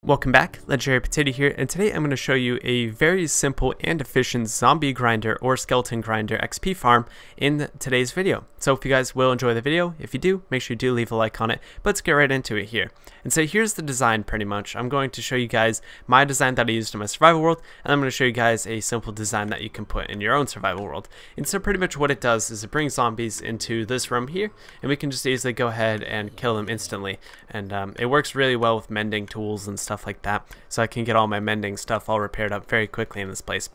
Welcome back, Legendary Potato here, and today I'm going to show you a very simple and efficient zombie grinder or skeleton grinder XP farm in today's video. So if you guys will enjoy the video, if you do, make sure you do leave a like on it, but let's get right into it here. And so here's the design pretty much. I'm going to show you guys my design that I used in my survival world, and I'm going to show you guys a simple design that you can put in your own survival world. And so pretty much what it does is it brings zombies into this room here, and we can just easily go ahead and kill them instantly. And it works really well with mending tools and stuff like that, so I can get all my mending stuff all repaired up very quickly in this place.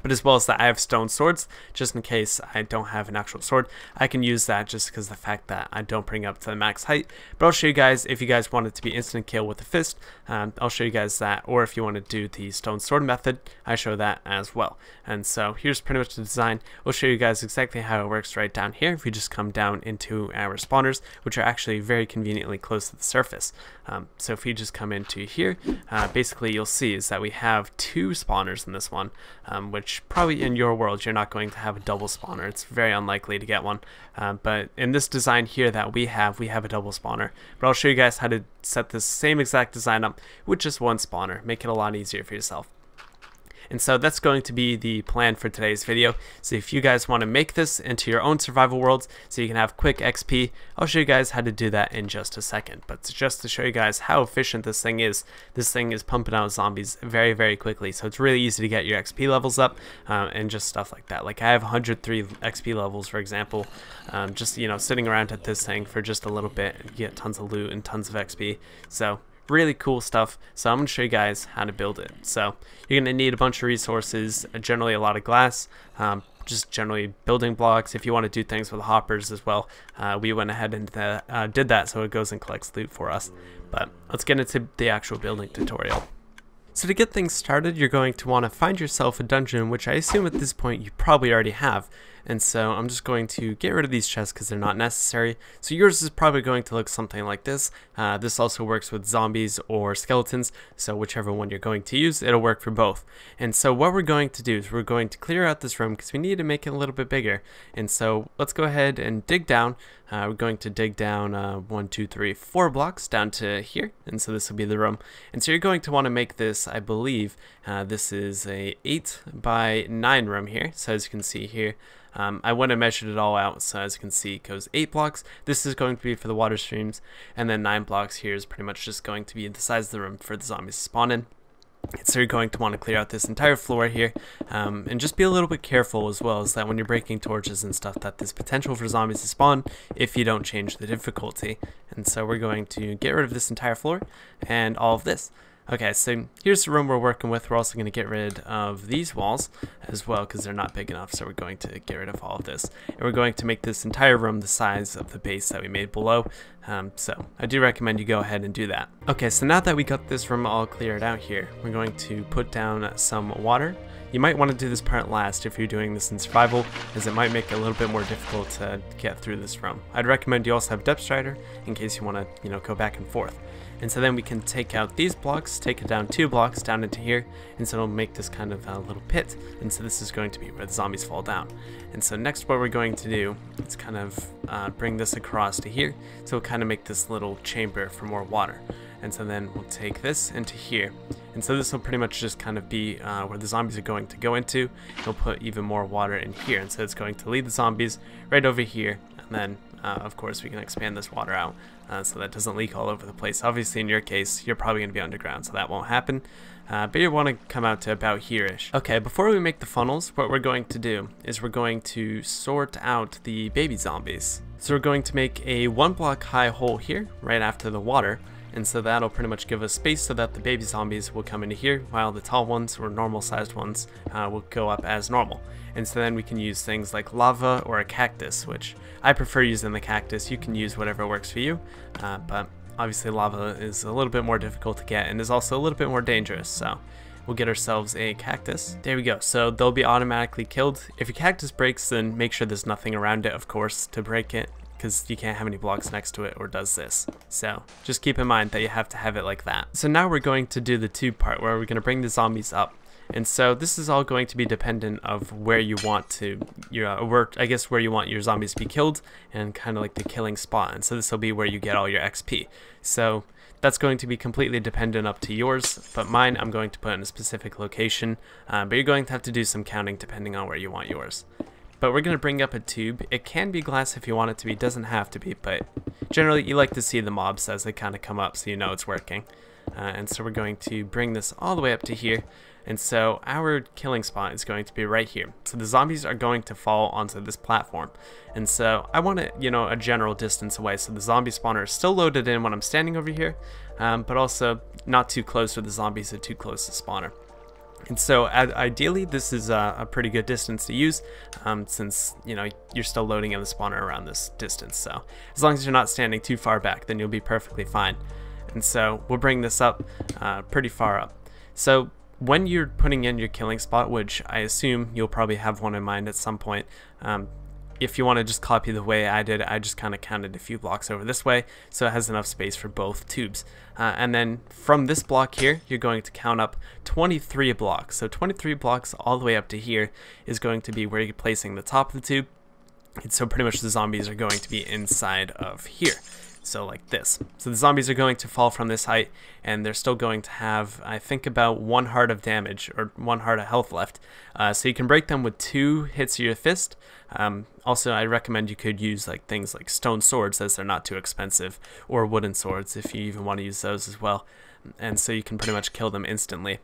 But as well as that, I have stone swords, just in case I don't have an actual sword. I can use that just because of the fact that I don't bring up to the max height. But I'll show you guys, if you guys want it to be instant kill with a fist, I'll show you guys that. Or if you want to do the stone sword method, I show that as well. And so here's pretty much the design. We'll show you guys exactly how it works right down here. If we just come down into our spawners, which are actually very conveniently close to the surface. So if you just come into here, basically you'll see is that we have two spawners in this one, which probably in your world you're not going to have a double spawner. It's very unlikely to get one, but in this design here that we have a double spawner. But I'll show you guys how to set this same exact design up with just one spawner, make it a lot easier for yourself. And so that's going to be the plan for today's video. So if you guys want to make this into your own survival worlds so you can have quick XP, I'll show you guys how to do that in just a second. But just to show you guys how efficient this thing is pumping out zombies very, very quickly. So it's really easy to get your XP levels up and just stuff like that. Like I have 103 XP levels, for example, just, you know, sitting around at this thing for just a little bit and get tons of loot and tons of XP. So really cool stuff. So I'm going to show you guys how to build it. So you're going to need a bunch of resources, generally a lot of glass, just generally building blocks. If you want to do things with hoppers as well, we went ahead and did that, so it goes and collects loot for us. But let's get into the actual building tutorial. So to get things started, you're going to want to find yourself a dungeon, which I assume at this point you probably already have. And so I'm just going to get rid of these chests because they're not necessary. So yours is probably going to look something like this. This also works with zombies or skeletons, so whichever one you're going to use, it'll work for both. And so what we're going to do is we're going to clear out this room because we need to make it a little bit bigger. And so let's go ahead and dig down. We're going to dig down 1, 2, 3, 4 blocks down to here, and so this will be the room. And so you're going to want to make this, I believe, this is a 8 by 9 room here. So as you can see here, I went and measured it all out, so as you can see it goes 8 blocks. This is going to be for the water streams, and then 9 blocks here is pretty much just going to be the size of the room for the zombies to spawn in. So you're going to want to clear out this entire floor here, and just be a little bit careful as well, as that when you're breaking torches and stuff, that there's potential for zombies to spawn if you don't change the difficulty. And so we're going to get rid of this entire floor and all of this. Okay, so here's the room we're working with. We're also going to get rid of these walls as well because they're not big enough, so we're going to get rid of all of this. And we're going to make this entire room the size of the base that we made below. So I do recommend you go ahead and do that. Okay, so now that we got this room all cleared out here, we're going to put down some water. You might want to do this part last if you're doing this in survival, as it might make it a little bit more difficult to get through this room. I'd recommend you also have depth strider in case you want to, you know, go back and forth. And so then we can take out these blocks, take it down 2 blocks down into here, and so it'll make this kind of a little pit. And so this is going to be where the zombies fall down. And so next what we're going to do is kind of bring this across to here, so we'll kind of make this little chamber for more water. And so then we'll take this into here. And so this will pretty much just kind of be where the zombies are going to go into. We'll put even more water in here, and so it's going to lead the zombies right over here. And then of course we can expand this water out so that doesn't leak all over the place. Obviously in your case you're probably going to be underground, so that won't happen, but you want to come out to about here-ish. Okay, before we make the funnels, what we're going to do is we're going to sort out the baby zombies. So we're going to make a 1 block high hole here right after the water, and so that'll pretty much give us space so that the baby zombies will come into here, while the tall ones or normal sized ones will go up as normal. And so then we can use things like lava or a cactus, which I prefer using the cactus. You can use whatever works for you, but obviously lava is a little bit more difficult to get and is also a little bit more dangerous, so we'll get ourselves a cactus. There we go, so they'll be automatically killed. If your cactus breaks, then make sure there's nothing around it, of course, to break it, because you can't have any blocks next to it or does this. So just keep in mind that you have to have it like that. So now we're going to do the tube part where we're going to bring the zombies up. And so this is all going to be dependent of where you want to, I guess where you want your zombies to be killed, and kind of like the killing spot. And so this will be where you get all your XP. So That's going to be completely dependent up to yours, but mine I'm going to put in a specific location, but you're going to have to do some counting depending on where you want yours. But we're going to bring up a tube. It can be glass if you want it to be, doesn't have to be, but generally you like to see the mobs as they kind of come up so you know it's working. And so we're going to bring this all the way up to here, and so our killing spot is going to be right here. So the zombies are going to fall onto this platform, and so I want it, you know, a general distance away, so the zombie spawner is still loaded in when I'm standing over here, but also not too close to the zombies or too close to spawner. And so ideally this is a pretty good distance to use, since, you know, you're still loading in the spawner around this distance. So as long as you're not standing too far back, then you'll be perfectly fine. And so we'll bring this up pretty far up. So when you're putting in your killing spot, which I assume you'll probably have one in mind at some point, if you want to just copy the way I did, I just kind of counted a few blocks over this way, so it has enough space for both tubes. And then from this block here, you're going to count up 23 blocks. So 23 blocks all the way up to here is going to be where you're placing the top of the tube. And so pretty much the zombies are going to be inside of here. So like this. So the zombies are going to fall from this height, and they're still going to have, I think, about 1 heart of damage, or 1 heart of health left. So you can break them with 2 hits of your fist. Also, I recommend you could use like things like stone swords, as they're not too expensive, or wooden swords if you even want to use those as well. And so you can pretty much kill them instantly.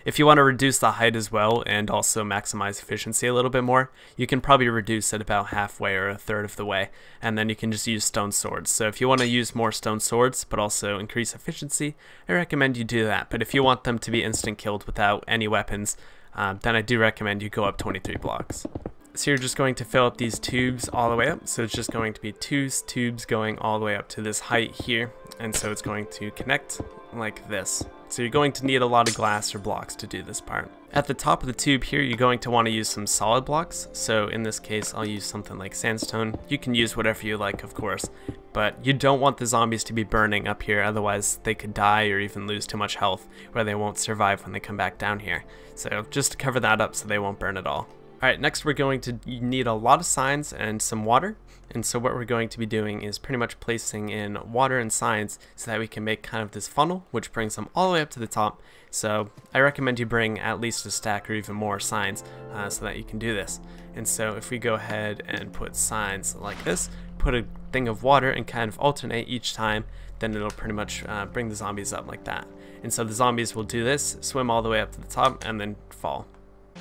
If you want to reduce the height as well and also maximize efficiency a little bit more, you can probably reduce it about halfway or a third of the way, and then you can just use stone swords. So if you want to use more stone swords but also increase efficiency, I recommend you do that. But if you want them to be instant killed without any weapons, then I do recommend you go up 23 blocks. So you're just going to fill up these tubes all the way up. So it's just going to be 2 tubes going all the way up to this height here, and so it's going to connect like this. So you're going to need a lot of glass or blocks to do this part. At the top of the tube here, you're going to want to use some solid blocks. So in this case, I'll use something like sandstone. You can use whatever you like, of course, but you don't want the zombies to be burning up here, otherwise they could die or even lose too much health, where they won't survive when they come back down here. So just to cover that up so they won't burn at all. Alright, next we're going to need a lot of signs and some water. And so what we're going to be doing is pretty much placing in water and signs so that we can make kind of this funnel, which brings them all the way up to the top. So I recommend you bring at least a stack or even more signs so that you can do this. And so if we go ahead and put signs like this, put a thing of water and kind of alternate each time, then it'll pretty much bring the zombies up like that. And so the zombies will do this, swim all the way up to the top, and then fall.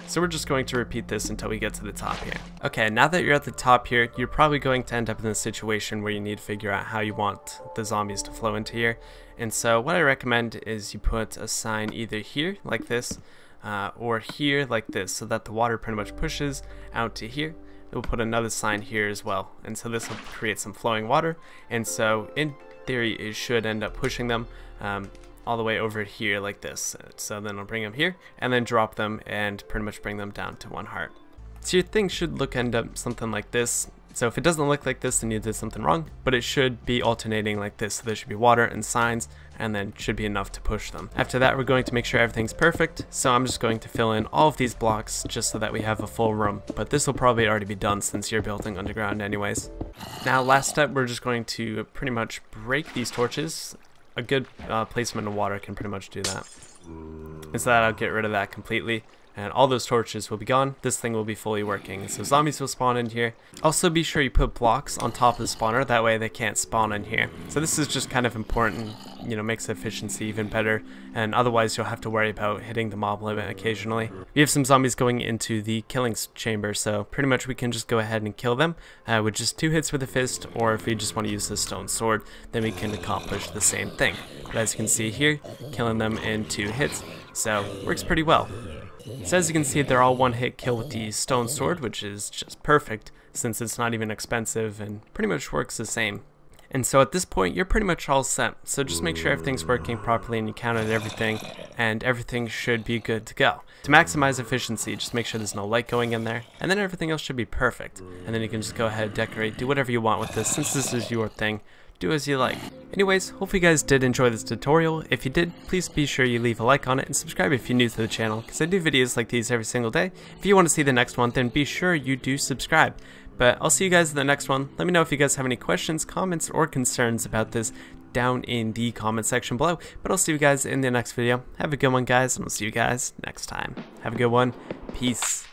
So we're just going to repeat this until we get to the top here. Okay, now that you're at the top here, you're probably going to end up in a situation where you need to figure out how you want the zombies to flow into here. And so what I recommend is you put a sign either here, like this, or here, like this, so that the water pretty much pushes out to here. We'll put another sign here as well. And so this will create some flowing water. And so in theory, it should end up pushing them all the way over here like this. So then I'll bring them here and then drop them and pretty much bring them down to 1 heart. So your thing should end up something like this. So if it doesn't look like this, then you did something wrong, but it should be alternating like this. So there should be water and signs, and then should be enough to push them. After that, we're going to make sure everything's perfect. So I'm just going to fill in all of these blocks just so that we have a full room, but this will probably already be done since you're building underground anyways. Now last step, we're just going to pretty much break these torches. A good placement of water can pretty much do that. And so that I'll get rid of that completely. And all those torches will be gone. This thing will be fully working. So zombies will spawn in here. Also be sure you put blocks on top of the spawner. That way they can't spawn in here. So this is just kind of important. You know, makes the efficiency even better. And otherwise you'll have to worry about hitting the mob limit occasionally. We have some zombies going into the killing chamber. So pretty much we can just go ahead and kill them with just 2 hits with a fist. Or if we just want to use the stone sword, then we can accomplish the same thing. But as you can see here, killing them in 2 hits. So works pretty well. So as you can see, they're all 1-hit kill with the stone sword, which is just perfect since it's not even expensive and pretty much works the same. And so at this point, you're pretty much all set. So just make sure everything's working properly and you counted everything, and everything should be good to go. To maximize efficiency, just make sure there's no light going in there, and then everything else should be perfect. And then you can just go ahead, decorate, do whatever you want with this. Since this is your thing, do as you like. Anyways, hope you guys did enjoy this tutorial. If you did, please be sure you leave a like on it and subscribe if you're new to the channel, because I do videos like these every single day. If you want to see the next one, then be sure you do subscribe. But I'll see you guys in the next one. Let me know if you guys have any questions, comments, or concerns about this down in the comment section below. But I'll see you guys in the next video. Have a good one, guys, and I'll see you guys next time. Have a good one. Peace.